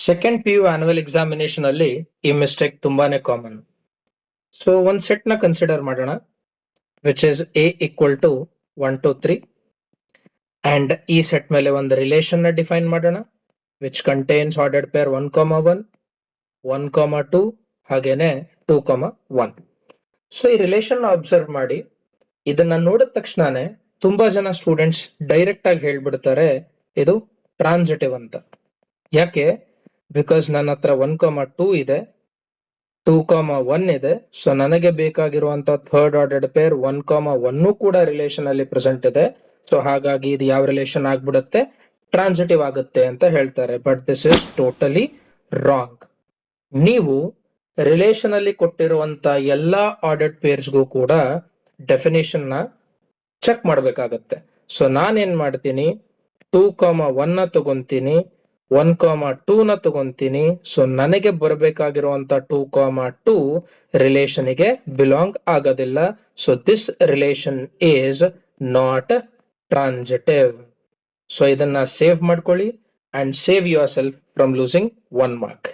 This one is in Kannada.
ಸೆಕೆಂಡ್ PU ಆನ್ಯುವಲ್ ಎಕ್ಸಾಮಿನೇಷನ್ ಅಲ್ಲಿ ಈ ಮಿಸ್ಟೇಕ್ ತುಂಬಾನೇ ಕಾಮನ್. ಸೊ ಒಂದ್ ಸೆಟ್ ನ ಕನ್ಸಿಡರ್ ಮಾಡೋಣ, which is A equal to 1 2 3 and ಈ ಸೆಟ್ ಮೇಲೆ ಒಂದು ರಿಲೇಷನ್ ನ ಡಿಫೈನ್ ಮಾಡೋಣ, ವಿಚ್ ಕಂಟೈನ್ಸ್ ಆರ್ಡರ್ಡ್ ಪೇರ್ 1, 1, 2 ಹಾಗೇನೆ 2, 1. ಸೊ ಈ ರಿಲೇಷನ್ ನ ಅಬ್ಸರ್ವ್ ಮಾಡಿ, ಇದನ್ನ ನೋಡಿದ ತಕ್ಷಣನೇ ತುಂಬಾ ಜನ ಸ್ಟೂಡೆಂಟ್ಸ್ ಡೈರೆಕ್ಟ್ ಆಗಿ ಹೇಳ್ಬಿಡ್ತಾರೆ ಇದು ಟ್ರಾನ್ಸಿಟಿವ್ ಅಂತ. ಯಾಕೆ? ಬಿಕಾಸ್ ನನ್ನ ಹತ್ರ 1, 2 ಇದೆ, 2, 1 ಇದೆ. ಸೊ ನನಗೆ ಬೇಕಾಗಿರುವಂತ ಥರ್ಡ್ ಆರ್ಡರ್ಡ್ ಪೇರ್ 1, 1 ಕೂಡ ರಿಲೇಷನ್ ಅಲ್ಲಿ ಪ್ರೆಸೆಂಟ್ ಇದೆ. ಸೊ ಹಾಗಾಗಿ ಇದು ಯಾವ ರಿಲೇಷನ್ ಆಗ್ಬಿಡುತ್ತೆ? ಟ್ರಾನ್ಸಿಟಿವ್ ಆಗುತ್ತೆ ಅಂತ ಹೇಳ್ತಾರೆ. But this is totally wrong. ನೀವು ರಿಲೇಷನ್ ಅಲ್ಲಿ ಕೊಟ್ಟಿರುವಂತ ಎಲ್ಲಾ ಆರ್ಡರ್ಡ್ ಪೇರ್ಸ್ಗೂ ಕೂಡ ಡೆಫಿನೇಷನ್ ನ ಚೆಕ್ ಮಾಡ್ಬೇಕಾಗತ್ತೆ. ಸೊ ನಾನೇನ್ ಮಾಡ್ತೀನಿ, 2, 1 ನ ತಗೊಂತೀನಿ, 1, 2 ನ ತಗೊಂತೀನಿ. ಸೊ ನನಗೆ ಬರಬೇಕಾಗಿರುವಂತ 2, 2 ರಿಲೇಷನ್ ಗೆ ಬಿಲಾಂಗ್ ಆಗೋದಿಲ್ಲ. So this relation is not transitive. So ಇದನ್ನ ಸೇವ್ ಮಾಡ್ಕೊಳ್ಳಿ and save your self from losing 1 mark.